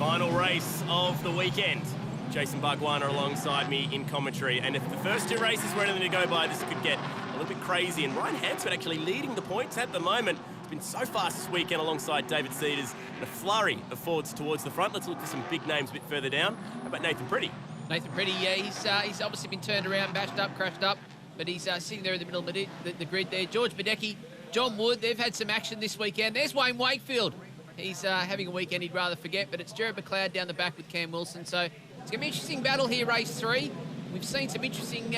Final race of the weekend. Jason Bargwanna alongside me in commentary. And if the first two races were anything to go by, this could get a little bit crazy. And Ryan Hansford actually leading the points at the moment. It's been so fast this weekend alongside David Cedars and a flurry of forwards towards the front. Let's look for some big names a bit further down. How about Nathan Pretty? Nathan Pretty, yeah, he's obviously been turned around, bashed up, crashed up, but he's sitting there in the middle of the grid there. George Badecki, John Wood, they've had some action this weekend. There's Wayne Wakefield. He's having a weekend he'd rather forget, but it's Jared McLeod down the back with Cam Wilson. So it's going to be an interesting battle here, race 3. We've seen some interesting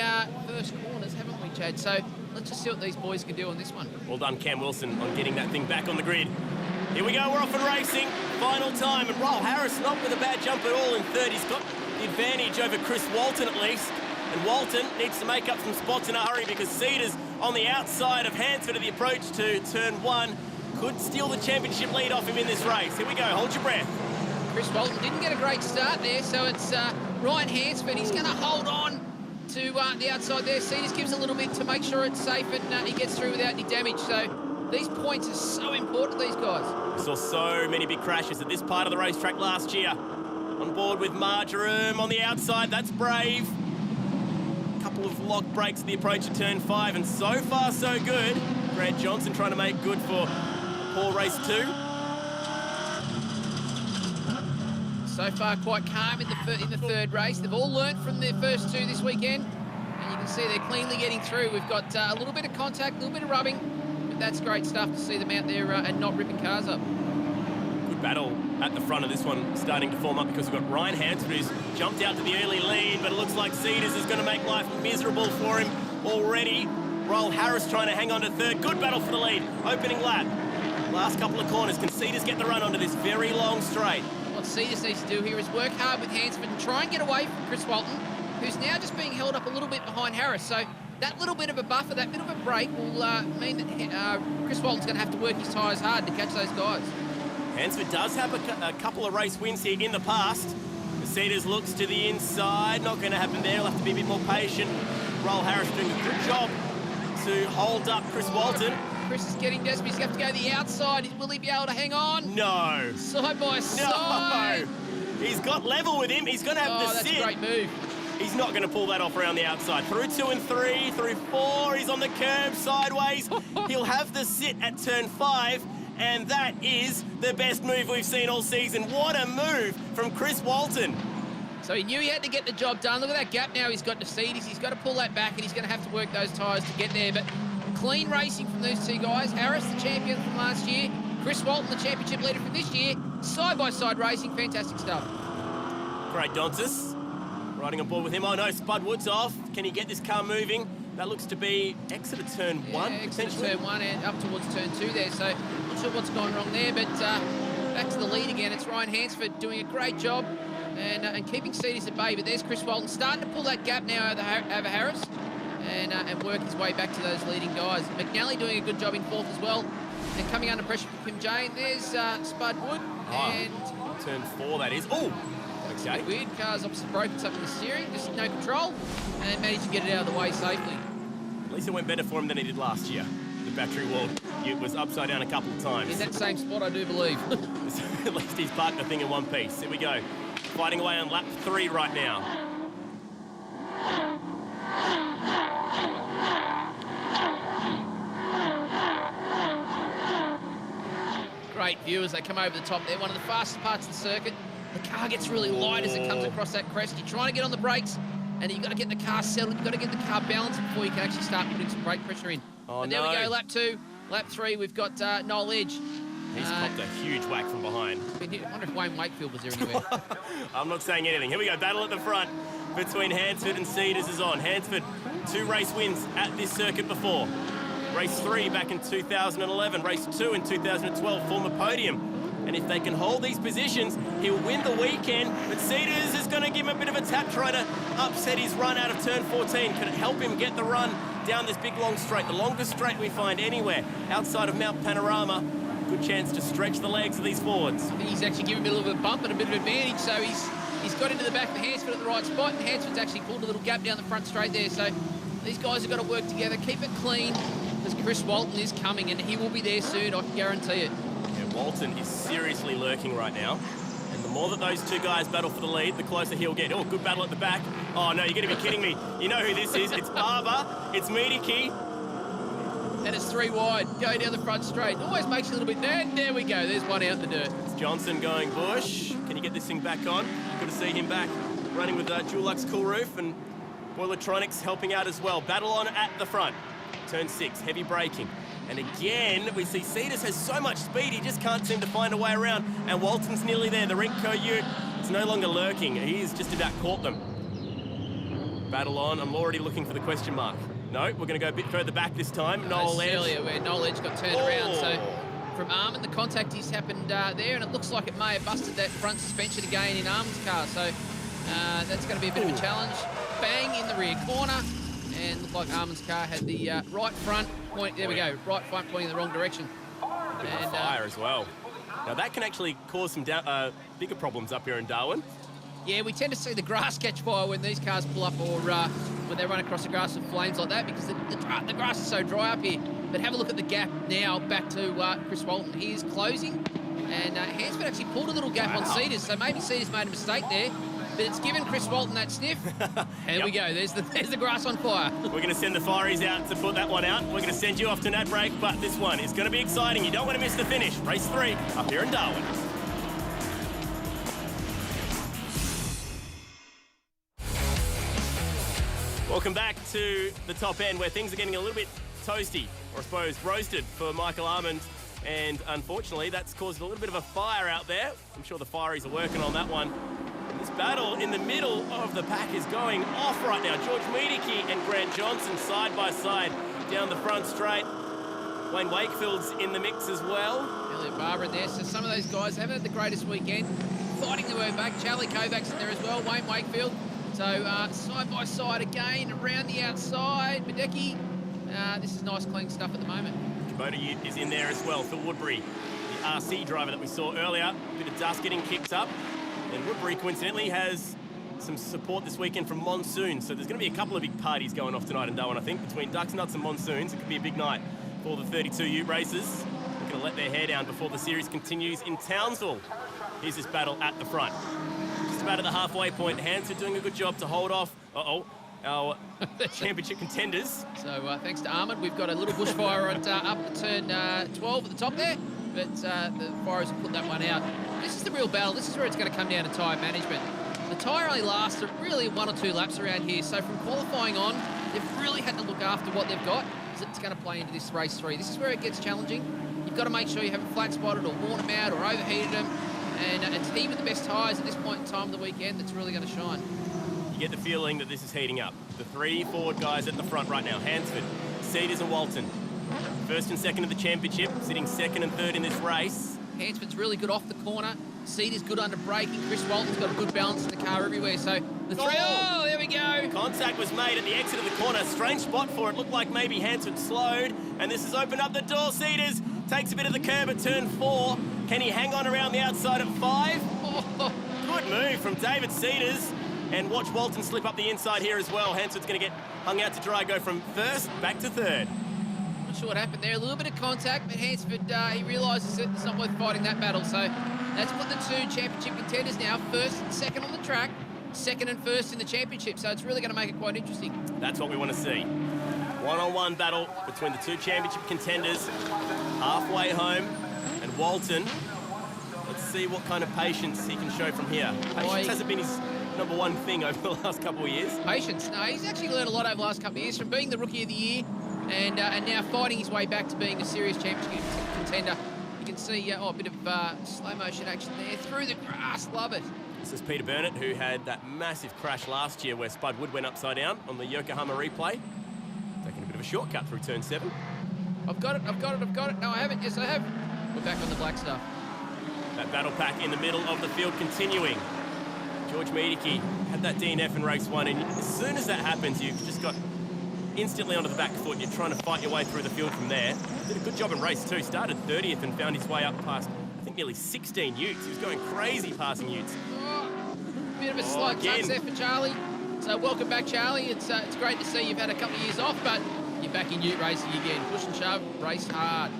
first corners, haven't we, Chad? So let's just see what these boys can do on this one. Well done, Cam Wilson, on getting that thing back on the grid. Here we go, we're off and racing. Final time, and Roll Harris not with a bad jump at all in third. He's got the advantage over Chris Walton at least. And Walton needs to make up some spots in a hurry because Cedars on the outside of Hansford at the approach to turn 1 could steal the championship lead off him in this race. Here we go, hold your breath. Chris Walton didn't get a great start there, so it's Ryan Hansford. He's going to hold on to the outside there. Cedars gives a little bit to make sure it's safe and he gets through without any damage. So these points are so important, these guys. We saw so many big crashes at this part of the racetrack last year. On board with Marjoram on the outside, that's brave. Couple of lock breaks at the approach of turn 5, and so far so good. Grant Johnson trying to make good for poor race 2. So far quite calm in the third race. They've all learnt from their first 2 this weekend, and you can see they're cleanly getting through. We've got a little bit of contact, a little bit of rubbing, but that's great stuff to see them out there and not ripping cars up. Good battle at the front of this one starting to form up because we've got Ryan Hansford who's jumped out to the early lead, but it looks like Cedars is going to make life miserable for him already. Roll Harris trying to hang on to third. Good battle for the lead. Opening lap. Last couple of corners. Can Cedars get the run onto this very long straight? What Cedars needs to do here is work hard with Hansford and try and get away from Chris Walton, who's now just being held up a little bit behind Harris. So that little bit of a buffer, that bit of a break will mean that Chris Walton's going to have to work his tyres hard to catch those guys. Hansford does have a couple of race wins here in the past. The Cedars looks to the inside. Not going to happen there. He'll have to be a bit more patient. Roll Harris doing a good job to hold up Chris Walton. Chris is getting desperate. He's going to have to go the outside. Will he be able to hang on? No. Side by side. No. He's got level with him. He's going to have to sit. That's a great move. He's not going to pull that off around the outside. Through 2 and 3, through 4. He's on the curb sideways. He'll have to sit at turn 5. And that is the best move we've seen all season. What a move from Chris Walton. So he knew he had to get the job done. Look at that gap now he's got to Cedars. He's got to pull that back, and he's going to have to work those tyres to get there. But clean racing from these 2 guys. Harris, the champion from last year. Chris Walton, the championship leader from this year. Side-by-side racing. Fantastic stuff. Great Dontis. Riding on board with him. Oh, no, Spud Wood's off. Can he get this car moving? That looks to be exit of turn 1, exit of turn 1 and up towards turn 2 there. So not sure what's gone wrong there, but back to the lead again. It's Ryan Hansford doing a great job and keeping Cedars at bay. But there's Chris Walton starting to pull that gap now over Harris and work his way back to those leading guys. McNally doing a good job in 4th as well. And coming under pressure from Kim Jane. There's Spud Wood. And turn 4, that is. Oh! Okay. Weird. Car's opposite broken something in the steering, just no control, and managed to get it out of the way safely. At least it went better for him than he did last year. The battery wall, it was upside down a couple of times. In that same spot, I do believe. At least he's parked the thing in one piece. Here we go. Fighting away on lap 3 right now. Great view as they come over the top there. One of the fastest parts of the circuit. The car gets really light as it comes across that crest. You're trying to get on the brakes, and you've got to get the car settled. You've got to get the car balanced before you can actually start putting some brake pressure in. Oh, and there we go, lap 2. Lap 3, we've got Noel Edge. He's copped a huge whack from behind. I wonder if Wayne Wakefield was there anywhere. I'm not saying anything. Here we go, battle at the front between Hansford and Cedars is on. Hansford, 2 race wins at this circuit before. Race 3 back in 2011. Race 2 in 2012, former podium. And if they can hold these positions, he'll win the weekend. But Cedars is going to give him a bit of a tap, try to upset his run out of turn 14. Can it help him get the run down this big long straight? The longest straight we find anywhere outside of Mount Panorama. Good chance to stretch the legs of these forwards. I think he's actually given him a little bit of a bump and a bit of advantage. So he's got into the back of Hansford at the right spot. And Hansford's actually pulled a little gap down the front straight there. So these guys have got to work together, keep it clean, because Chris Walton is coming and he will be there soon, I can guarantee it. Walton is seriously lurking right now. And the more that those two guys battle for the lead, the closer he'll get. Oh, good battle at the back. Oh, no, you're going to be kidding me. You know who this is. It's Barber. It's Miedeke. And it's 3 wide. Go down the front straight. Always makes you a little bit there. There we go. There's one out in the dirt. It's Johnson going bush. Can you get this thing back on? Good to see him back running with Dulux Cool Roof, and Boilertronics helping out as well. Battle on at the front. Turn 6, heavy braking. And again, we see Cetus has so much speed, he just can't seem to find a way around. And Walton's nearly there. The Rinko Ute is no longer lurking. He's just about caught them. Battle on. I'm already looking for the question mark. No, we're going to go a bit further back this time. Noel Edge. Earlier where Noel Edge got turned around. So from Armand, the contact has happened there, and it looks like it may have busted that front suspension again in Armand's car. So that's going to be a bit of a challenge. Bang in the rear corner. And looked like Armand's car had the right front point. There we go. Right front pointing in the wrong direction. And fire as well. Now that can actually cause some bigger problems up here in Darwin. Yeah, we tend to see the grass catch fire when these cars pull up, or when they run across the grass with flames like that, because the grass is so dry up here. But have a look at the gap now back to Chris Walton. He is closing, and Hansford actually pulled a little gap on Cedars, so maybe Cedars made a mistake there. But it's given Chris Walton that sniff. There we go. There's the grass on fire. We're going to send the fireys out to put that one out. We're going to send you off to an ad break, but this one is going to be exciting. You don't want to miss the finish. Race 3 up here in Darwin. Welcome back to the top end, where things are getting a little bit toasty, or I suppose roasted, for Michael Armand. And unfortunately, that's caused a little bit of a fire out there. I'm sure the fireys are working on that one. This battle in the middle of the pack is going off right now. George Miedeke and Grant Johnson side by side down the front straight. Wayne Wakefield's in the mix as well. Elliot Barber in there. So some of those guys haven't had the greatest weekend. Fighting their way back. Charlie Kovac's in there as well. Wayne Wakefield. So side by side again, around the outside. Miedeke. This is nice, clean stuff at the moment. Kubota Ute is in there as well. Phil Woodbury, the RC driver that we saw earlier. A bit of dust getting kicked up. And Woodbury, coincidentally, has some support this weekend from Monsoons. So there's going to be a couple of big parties going off tonight in Darwin, I think, between Ducks Nuts and Monsoons. It could be a big night for the 32 Ute races. They're going to let their hair down before the series continues in Townsville. Here's this battle at the front. Just about at the halfway point. Hansford doing a good job to hold off our championship contenders. So thanks to Armand, we've got a little bushfire up at turn 12 at the top there. But the Forest have put that one out. This is the real battle. This is where it's going to come down to tyre management. The tyre only lasts really 1 or 2 laps around here. So from qualifying on, they've really had to look after what they've got. It's going to play into this race 3. This is where it gets challenging. You've got to make sure you haven't flat spotted or worn them out or overheated them. And it's even the best tyres at this point in time of the weekend that's really going to shine. You get the feeling that this is heating up. The 3 forward guys at the front right now. Hansford, Cedars and Walton. First and second of the championship, sitting second and third in this race. Hansford's really good off the corner. Cedars good under braking. Chris Walton's got a good balance in the car everywhere. So the 3, there we go. Contact was made at the exit of the corner. Strange spot for it. Looked like maybe Hansford slowed. And this has opened up the door. Cedars takes a bit of the curb at turn 4. Can he hang on around the outside at 5? Oh. Good move from David Cedars. And watch Walton slip up the inside here as well. Hansford's going to get hung out to dry, go from first back to third. Not sure what happened there. A little bit of contact, but Hansford, he realises it's not worth fighting that battle. So that's put the 2 championship contenders now, first and second on the track, second and first in the championship. So it's really going to make it quite interesting. That's what we want to see. One-on-one battle between the 2 championship contenders, halfway home, and Walton. Let's see what kind of patience he can show from here. Patience hasn't been his number one thing over the last couple of years. Patience. No, he's actually learned a lot over the last couple of years from being the Rookie of the Year and now fighting his way back to being a serious championship contender. You can see a bit of slow motion action there through the grass. Love it. This is Peter Burnett, who had that massive crash last year where Spud Wood went upside down on the Yokohama replay. Taking a bit of a shortcut through turn 7. I've got it. No, I haven't. Yes, I have. We're back on the black stuff. That battle pack in the middle of the field continuing. George Miedeke had that DNF in race 1, and as soon as that happens, you've just got instantly onto the back foot. You're trying to fight your way through the field from there. Did a good job in race 2. Started 30th and found his way up past, I think, nearly 16 Utes. He was going crazy passing Utes. Bit of a slight touch there for Charlie. So welcome back, Charlie. It's great to see you've had a couple of years off, but you're back in Ute racing again. Push and shove, race hard.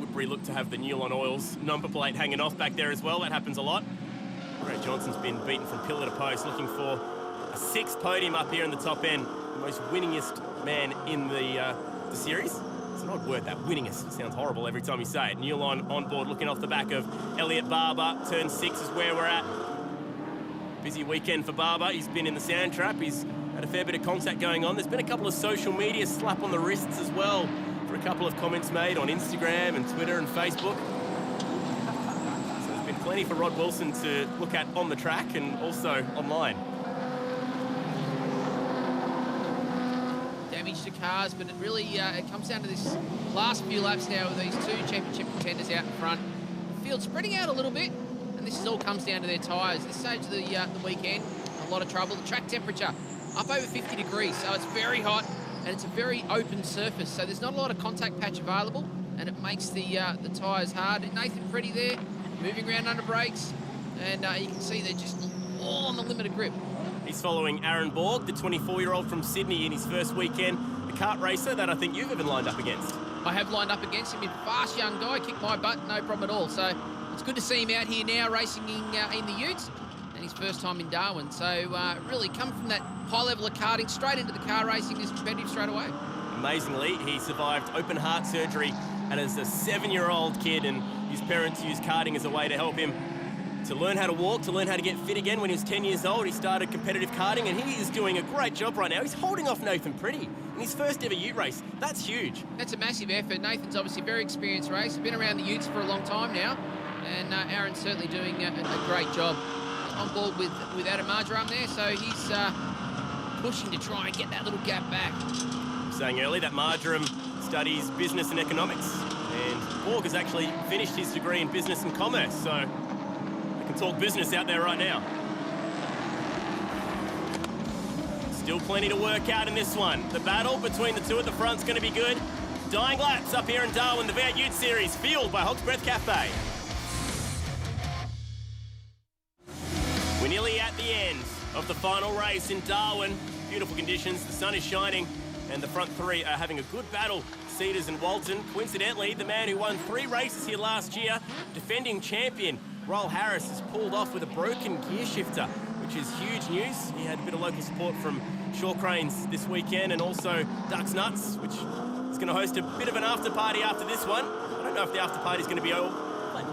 Woodbury looked to have the Newlon Oils number plate hanging off back there as well. That happens a lot. Greg Johnson's been beaten from pillar to post, looking for a 6th podium up here in the top end. The most winningest man in the series. It's an odd word, that, winningest. It sounds horrible every time you say it. Newline on board, looking off the back of Elliot Barber. Turn 6 is where we're at. Busy weekend for Barber. He's been in the sand trap. He's had a fair bit of contact going on. There's been a couple of social media slap on the wrists as well for a couple of comments made on Instagram and Twitter and Facebook. So there's been plenty for Rod Wilson to look at on the track and also online. Damage to cars, but it really it comes down to this last few laps now with these 2 championship contenders out in front. The field spreading out a little bit, and this all comes down to their tyres. This stage of the weekend, a lot of trouble. The track temperature up over 50 degrees, so it's very hot, and it's a very open surface, so there's not a lot of contact patch available, and it makes the tyres hard. Nathan Pretty there, moving around under brakes, and you can see they're just all on the limit of grip. He's following Aaron Borg, the 24-year-old from Sydney in his first weekend, a kart racer that I think you've even lined up against. I have lined up against him. He's a fast young guy, kicked my butt, no problem at all. So it's good to see him out here now racing in the Utes, and his first time in Darwin. So really come from that high level of karting straight into the car racing is competitive straight away. Amazingly, he survived open heart surgery and as a 7-year-old kid, and his parents used karting as a way to help him to learn how to walk, to learn how to get fit again. When he was 10 years old, he started competitive karting, and he is doing a great job right now. He's holding off Nathan Pretty in his first ever Ute race. That's huge. That's a massive effort. Nathan's obviously a very experienced racer, been around the Utes for a long time now, and Aaron's certainly doing a great job. On board with Adam Marjoram there, so he's pushing to try and get that little gap back. Saying earlier that Marjoram studies business and economics, and Borg has actually finished his degree in business and commerce, so we can talk business out there right now. Still plenty to work out in this one. The battle between the two at the front is going to be good. Dying laps up here in Darwin, the V8 Ute Series, fueled by Hog's Breath Cafe. We're nearly at the end of the final race in Darwin. Beautiful conditions, the sun is shining, and the front 3 are having a good battle. Cedars and Walton. Coincidentally, the man who won 3 races here last year, defending champion, Roll Harris, has pulled off with a broken gear shifter, which is huge news. He had a bit of local support from Shaw Cranes this weekend, and also Ducks Nuts, which is going to host a bit of an after party after this one. I don't know if the after party is going to be all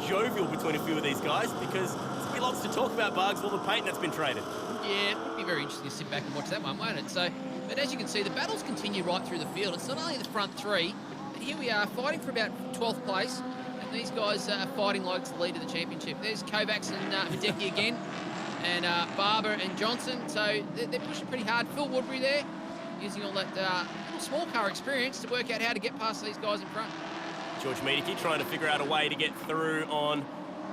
jovial between a few of these guys, because there's be lots to talk about, Bugs, all the paint that's been traded. Yeah, it'd be very interesting to sit back and watch that one, won't it? So, but as you can see, the battles continue right through the field. It's not only the front 3, but here we are fighting for about 12th place, and these guys are fighting like it's the lead of the championship. There's Kovacs and Hideki again, and Barber and Johnson, so they're pushing pretty hard. Phil Woodbury there, using all that little small car experience to work out how to get past these guys in front. George Miedeke trying to figure out a way to get through on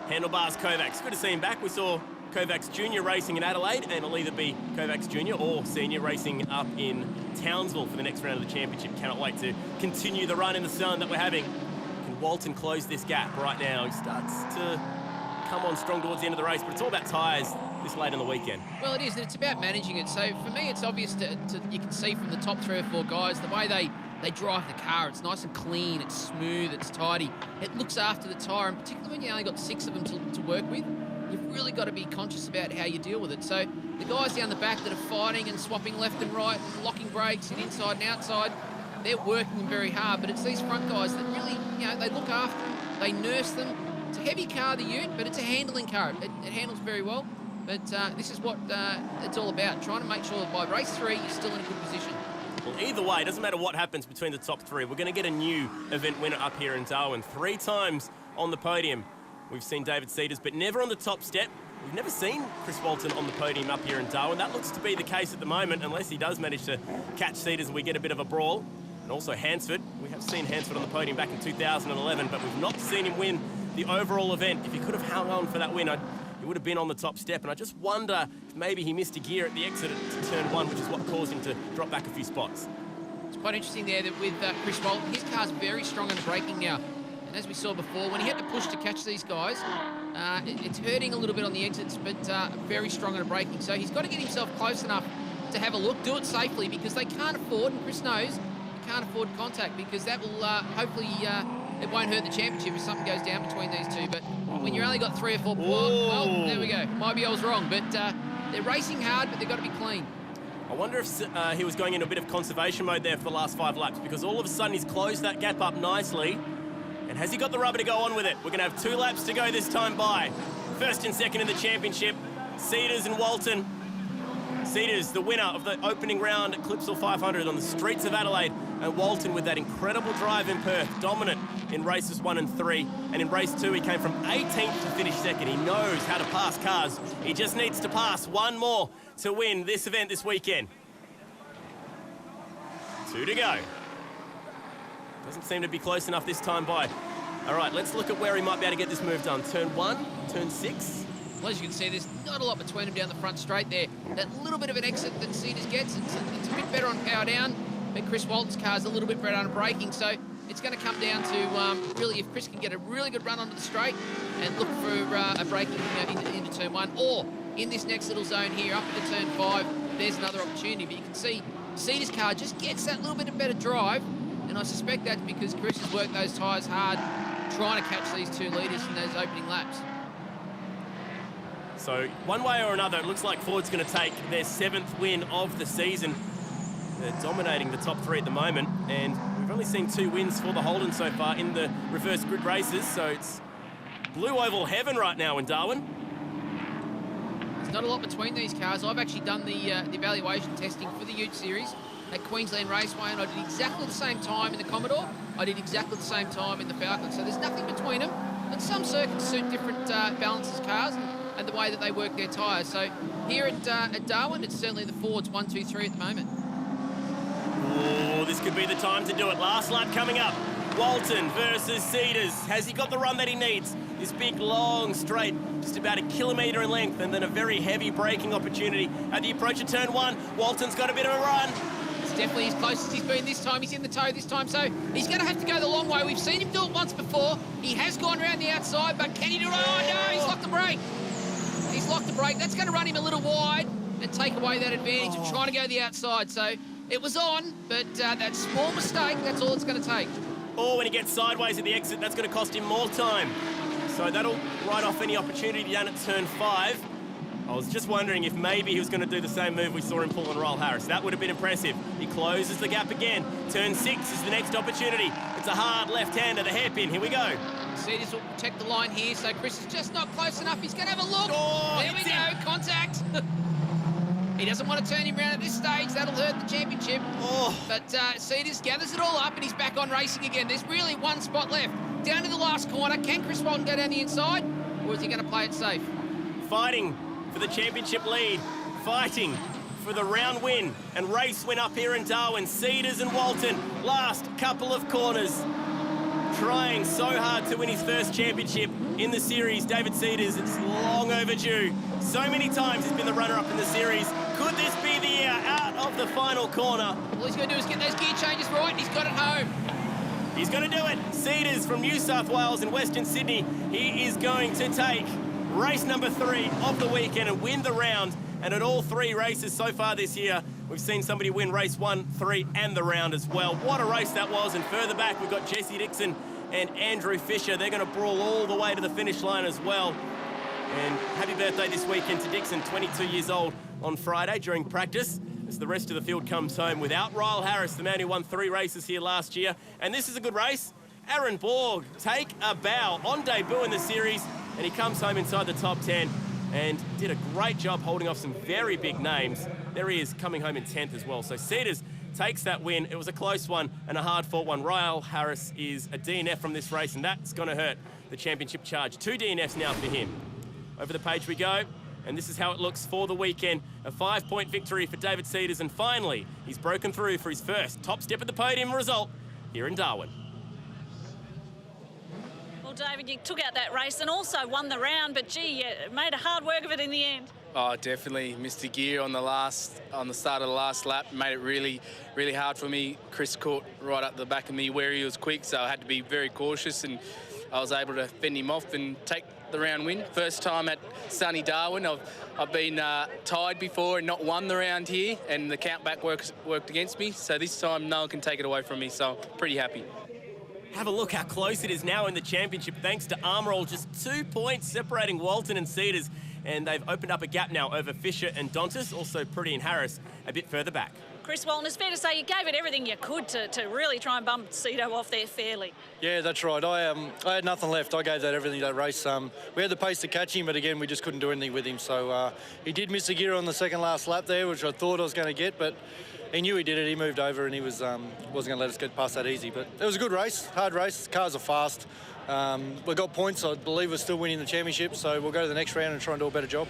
handlebars Kovacs. Good to see him back. We saw Kovacs Jr. racing in Adelaide, and it'll either be Kovacs Jr. or Senior racing up in Townsville for the next round of the championship. Cannot wait to continue the run in the sun that we're having. Can Walton close this gap right now? He starts to come on strong towards the end of the race, but it's all about tyres this late in the weekend. Well, it is, and it's about managing it. So for me, it's obvious you can see from the top 3 or 4 guys, the way they drive the car. It's nice and clean, it's smooth, it's tidy. It looks after the tyre, and particularly when you only got 6 of them to work with, you've really got to be conscious about how you deal with it. So the guys down the back that are fighting and swapping left and right, and locking brakes and inside and outside, they're working them very hard, but it's these front guys that really, they look after them, they nurse them. It's a heavy car, the Ute, but it's a handling car. It handles very well, but this is what it's all about, trying to make sure that by race 3, you're still in a good position. Well, either way, it doesn't matter what happens between the top 3. We're going to get a new event winner up here in Darwin. 3 times on the podium. We've seen David Cedars, but never on the top step. We've never seen Chris Walton on the podium up here in Darwin. That looks to be the case at the moment, unless he does manage to catch Cedars and we get a bit of a brawl. And also Hansford. We have seen Hansford on the podium back in 2011, but we've not seen him win the overall event. If he could have hung on for that win, he would have been on the top step. And I just wonder if maybe he missed a gear at the exit to turn 1, which is what caused him to drop back a few spots. It's quite interesting there that with Chris Walton, his car's very strong on the braking now. And as we saw before, when he had to push to catch these guys, it's hurting a little bit on the exits, but very strong on the braking. So he's got to get himself close enough to have a look, do it safely, because they can't afford, and Chris knows, they can't afford contact, because that will hopefully it won't hurt the championship if something goes down between these two. But when you're only got 3 or 4 points, well, there we go. Maybe I was wrong, but they're racing hard, but they've got to be clean. I wonder if he was going into a bit of conservation mode there for the last 5 laps, because all of a sudden he's closed that gap up nicely. And has he got the rubber to go on with it? We're going to have 2 laps to go this time by. First and second in the championship, Cedars and Walton. Cedars, the winner of the opening round at Clipsal 500 on the streets of Adelaide, and Walton with that incredible drive in Perth, dominant in races 1 and 3. And in race 2, he came from 18th to finish second. He knows how to pass cars. He just needs to pass one more to win this event this weekend. 2 to go. Doesn't seem to be close enough this time by. All right, let's look at where he might be able to get this move done. Turn 1, turn 6. Well, as you can see, there's not a lot between them down the front straight there. That little bit of an exit that Cedars gets, it's a bit better on power down, but Chris Walton's car's a little bit better on braking, so it's going to come down to really if Chris can get a really good run onto the straight and look for a braking into turn 1, or in this next little zone here, up into turn 5, there's another opportunity. But you can see Cedars' car just gets that little bit of better drive, and I suspect that's because Chris has worked those tyres hard trying to catch these 2 leaders in those opening laps. So one way or another, it looks like Ford's going to take their 7th win of the season. They're dominating the top 3 at the moment, and we've only seen 2 wins for the Holden so far in the reverse grid races, so it's blue oval heaven right now in Darwin. There's not a lot between these cars. I've actually done the evaluation testing for the Ute Series at Queensland Raceway, and I did exactly the same time in the Commodore. I did exactly the same time in the Falcon, so there's nothing between them. And some circuits suit different balances cars and the way that they work their tyres. So here at Darwin, it's certainly the Fords 1, 2, 3 at the moment. Oh, this could be the time to do it. Last lap coming up. Walton versus Cedars. Has he got the run that he needs? This big, long straight, just about 1 kilometre in length, and then a very heavy braking opportunity at the approach of turn 1. Walton's got a bit of a run. It's definitely as close as he's been this time. He's in the toe this time, so he's going to have to go the long way. We've seen him do it once before. He has gone around the outside, but can he do it? Oh, no, he's locked the brake. He's locked the brake. That's going to run him a little wide and take away that advantage of trying to go the outside. So it was on, but that small mistake, that's all it's going to take. Or when he gets sideways at the exit, that's going to cost him more time. So that'll write off any opportunity down at turn 5. I was just wondering if maybe he was going to do the same move we saw him pull on Royal Harris. That would have been impressive. He closes the gap again. Turn 6 is the next opportunity. It's a hard left-hander, the hairpin. Here we go. Cedars will protect the line here, so Chris is just not close enough. He's going to have a look. Oh, there we go, contact. He doesn't want to turn him around at this stage. That'll hurt the championship. Oh. But Cedars gathers it all up, and he's back on racing again. There's really one spot left. Down to the last corner. Can Chris Walton go down the inside, or is he going to play it safe? Fighting for the championship lead. Fighting for the round win and race win up here in Darwin. Cedars and Walton, last couple of corners. Trying so hard to win his first championship in the series. David Cedars, it's long overdue. So many times he's been the runner-up in the series. Could this be the year out of the final corner? All he's going to do is get those gear changes right, and he's got it home. He's going to do it. Cedars from New South Wales in Western Sydney. He is going to take race number 3 of the weekend and win the round. And at all 3 races so far this year, we've seen somebody win race 1, 3, and the round as well. What a race that was. And further back, we've got Jesse Dixon and Andrew Fisher. They're going to brawl all the way to the finish line as well. And happy birthday this weekend to Dixon, 22 years old on Friday during practice, as the rest of the field comes home without Ryle Harris, the man who won 3 races here last year. And this is a good race. Aaron Borg, take a bow on debut in the series, and he comes home inside the top 10 and did a great job holding off some very big names. There he is, coming home in 10th as well. So Cedars takes that win. It was a close one and a hard-fought one. Ryle Harris is a DNF from this race, and that's going to hurt the championship charge. 2 DNFs now for him. Over the page we go, and this is how it looks for the weekend. A 5-point victory for David Cedars, and finally, he's broken through for his first top step at the podium result here in Darwin. Well, David, you took out that race and also won the round, but gee, you made a hard work of it in the end. Oh, definitely missed a gear on the start of the last lap. Made it really, really hard for me. Chris caught right up the back of me where he was quick, so I had to be very cautious, and I was able to fend him off and take the round win. First time at sunny Darwin. I've been tied before and not won the round here, and the count back worked against me. So this time, no one can take it away from me. So I'm pretty happy. Have a look how close it is now in the championship, thanks to Armorall. Just 2 points separating Walton and Cedars, and they've opened up a gap now over Fisher and Dontis, also Pretty and Harris a bit further back. Chris Walton, it's fair to say you gave it everything you could to really try and bump Cedo off there fairly. Yeah, that's right. I had nothing left. I gave that everything that race. We had the pace to catch him, but again, we just couldn't do anything with him. So he did miss a gear on the second last lap there, which I thought I was going to get, but he knew he did it. He moved over and he wasn't going to let us get past that easy. But it was a good race, hard race. Cars are fast. We got points. I believe we're still winning the championship, so we'll go to the next round and try and do a better job.